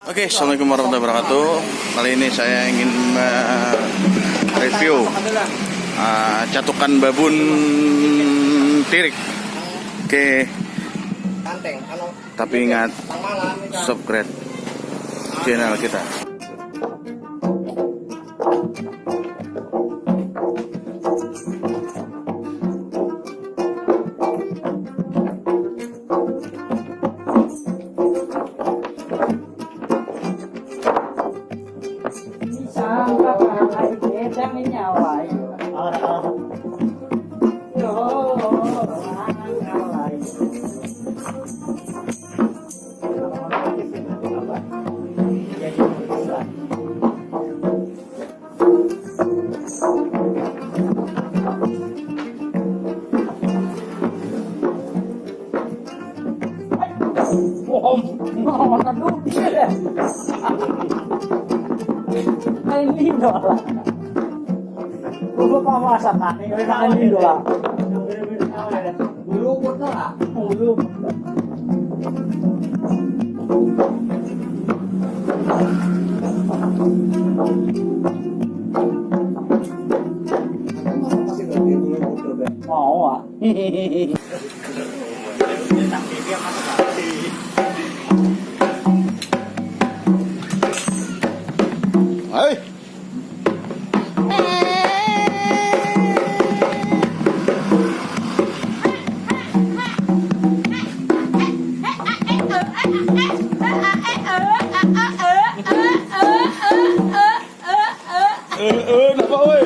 Oke, assalamualaikum warahmatullahi wabarakatuh. Kali ini saya ingin review catukan babun tirik. Oke, tapi ingat subscribe channel kita. Lindo lah. Bulu pamasan nak, ini kan lindo lah. Bulu betul lah. Bulu. Mau ah. Hai. Apa woi?